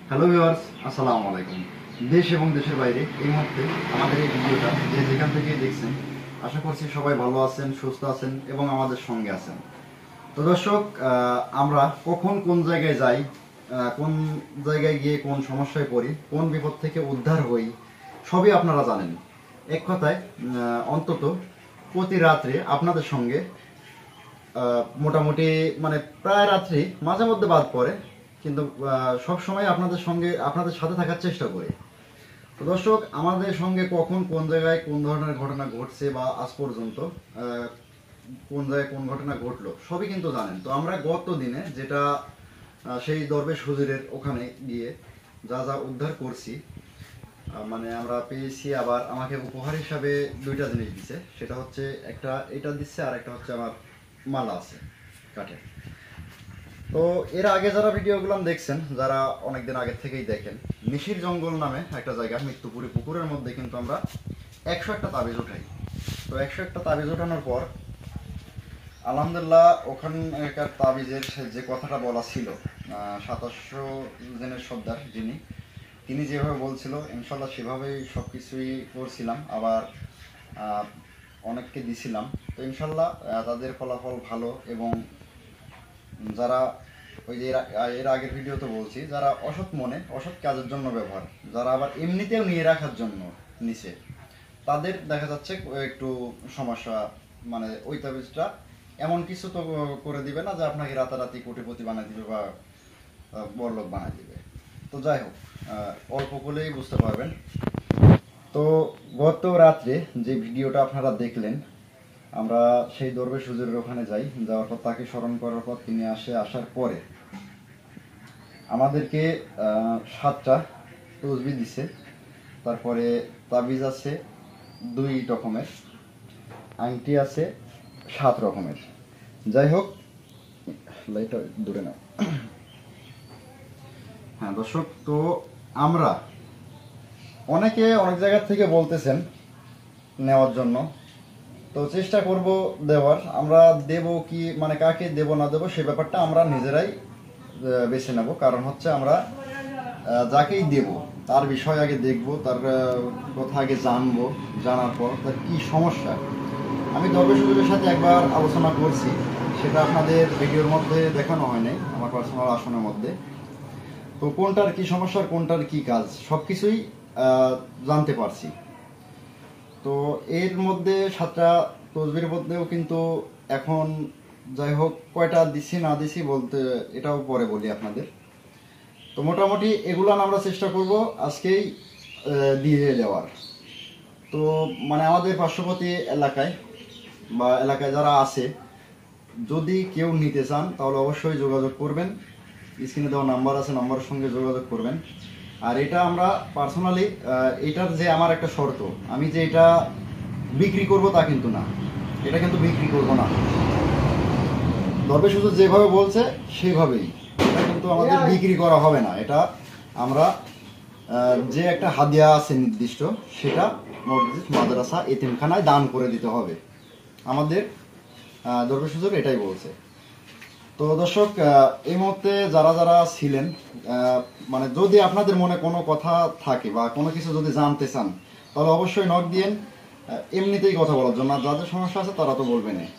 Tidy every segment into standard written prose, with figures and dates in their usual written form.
Hello viewers, আসসালামু আলাইকুম। দেশ এবং দেশের বাইরে এই মুহূর্তে আমাদের এই ভিডিওটা যে যেখান থেকে দেখছেন, আশা করছি সবাই ভালো আছেন, সুস্থ আছেন এবং আমাদের সঙ্গে আছেন। তো দর্শক, আমরা কখন কোন জায়গায় যাই, কোন জায়গায় গিয়ে কোন সমস্যায় পড়ি, কোন বিপদ থেকে উদ্ধার হই, সবই আপনারা জানেন। এক কথায় অন্তত প্রতি রাত্রে আপনাদের সঙ্গে মোটামুটি মানে প্রায় রাত্রি মাঝে মধ্যে বাদ পড়ে, কিন্তু সব সময় আপনাদের সঙ্গে আপনাদের সাথে থাকার চেষ্টা করি। তো দর্শক, আমাদের সঙ্গে কখন কোন জায়গায় কোন ধরনের ঘটনা ঘটছে বা আজ পর্যন্ত কোন জায়গায় কোন ঘটনা ঘটলো সবই কিন্তু জানেন। তো আমরা গত দিনে যেটা সেই দরবেশ হুজুরের ওখানে গিয়ে যা যা উদ্ধার করছি, মানে আমরা পেয়েছি, আবার আমাকে উপহার হিসাবে দুইটা জিনিস দিছে। সেটা হচ্ছে একটা এটা দিচ্ছে, আর একটা হচ্ছে আমার মালা আছে কাঠের। তো এর আগে যারা ভিডিওগুলো দেখছেন, যারা অনেকদিন আগে থেকেই দেখেন, নিশির জঙ্গল নামে একটা জায়গা, মৃত্যুপুরী পুকুরের মধ্যে কিন্তু আমরা 101টা তাবিজ উঠাই। তো 101টা তাবিজ ওঠানোর পর আলহামদুলিল্লাহ ওখানকার তাবিজের যে কথাটা বলা ছিল, 2700 জনের সর্দার যিনি, তিনি যেভাবে বলছিল ইনশাল্লাহ সেভাবেই সব কিছুই করছিলাম। আবার অনেককে দিছিলাম। তো ইনশাল্লাহ তাদের ফলাফল ভালো। এবং যারা ওই যে এর আগের ভিডিওতে বলছি, যারা অসৎ মনে অসৎ কাজের জন্য ব্যবহার, যারা আবার এমনিতেও নিয়ে রাখার জন্য নিছে, তাদের দেখা যাচ্ছে একটু সমস্যা। মানে ওই তাবিজটা এমন কিছু তো করে দিবে না যে আপনাকে রাতারাতি কোটিপতি বানাই দিবে বা বড়লোক বানাই দিবে। তো যাই হোক, অল্প করলেই বুঝতে পারবেন। তো গত রাত্রে যে ভিডিওটা আপনারা দেখলেন, আমরা সেই দরবেশ হুজুরের ওখানে যাই, যাওয়ার পর তাকে স্মরণ করার পর তিনি আসার পরে আমাদেরকে 7টা তসবিহ দিছে। তারপরে তাবিজ আছে 2 রকমের, আংটি আছে 7 রকমের। যাই হোক, লাইটটা দূরে নাও। হ্যাঁ দর্শক, তো আমরা অনেকে অনেক জায়গা থেকে বলতেছেন নেওয়ার জন্য, তো চেষ্টা করব দেওয়ার। আমরা দেব কি, মানে কাকে দেব না দেব সে ব্যাপারটা আমরা নিজেরাই বেছে নেব। কারণ হচ্ছে আমরা যাকেই দেব তার বিষয় আগে দেখব, তার কথা আগে জানবো, জানার পর তার কি সমস্যা। আমি দরবেশ হুজুরের সাথে একবার আলোচনা করছি, সেটা আপনাদের ভিডিওর মধ্যে দেখানো হয় নাই, আমার পার্সোনাল আসনের মধ্যে। তো কোনটার কি সমস্যা, কোনটার কি কাজ, সব কিছুই জানতে পারছি। তো এর মধ্যে 7টা তসবির মধ্যেও কিন্তু এখন যাই হোক কয়টা দিছি না দিছি বলতে এটাও পরে বলি আপনাদের। তো মোটামুটি এগুলো আমরা চেষ্টা করব আজকেই দিয়ে দেওয়ার। তো মানে আমাদের পার্শ্ববর্তী এলাকায় বা এলাকায় যারা আছে, যদি কেউ নিতে চান তাহলে অবশ্যই যোগাযোগ করবেন। স্ক্রিনে দেওয়া নাম্বার আছে, নাম্বারের সঙ্গে যোগাযোগ করবেন। আর এটা আমরা পার্সোনালি, এটার যে আমার একটা শর্ত, আমি যে এটা বিক্রি করব তা কিন্তু না, এটা কিন্তু বিক্রি করব না। দরবেশ হুজুর যেভাবে বলছে সেভাবেই, এটা কিন্তু আমাদের বিক্রি করা হবে না। এটা আমরা যে একটা হাদিয়া আছে নির্দিষ্ট, সেটা মসজিদ, মাদ্রাসা, এতিমখানায় দান করে দিতে হবে। আমাদের দরবেশ হুজুর এটাই বলছে। তো দর্শক, এই মুহূর্তে যারা যারা ছিলেন, মানে যদি আপনাদের মনে কোনো কথা থাকে বা কোনো কিছু যদি জানতে চান, তাহলে অবশ্যই নক দিয়েন, এমনিতেই কথা বলার জন্য। আর যাদের সমস্যা আছে তারা তো বলবেনই।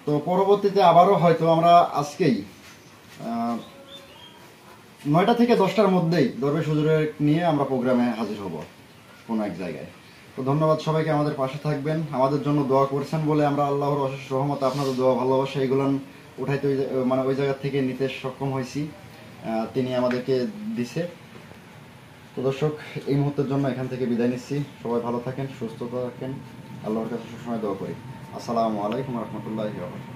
তো পরবর্তীতে আবারও হয়তো আমরা আজকেই 9টা থেকে 10টার মধ্যেই দরবেশ হুজুরের নিয়ে আমরা প্রোগ্রামে হাজির হব কোনো এক জায়গায়। তো ধন্যবাদ সবাইকে, আমাদের পাশে থাকবেন, আমাদের জন্য দোয়া করছেন বলে আমরা আল্লাহর অশেষ রহমতে আপনাদের দোয়া ভালোবাসা এগুলো উঠাইতে মানে ওই জায়গা থেকে নিতে সক্ষম হয়েছি, তিনি আমাদেরকে দিছে। তো দর্শক, এই মুহূর্তের জন্য এখান থেকে বিদায় নিচ্ছি। সবাই ভালো থাকেন, সুস্থ থাকেন, আল্লাহর কাছে সবসময় দোয়া করি। আসসালামু আলাইকুম রহমতুল্লাহি ওয়া বারাকাতুহু।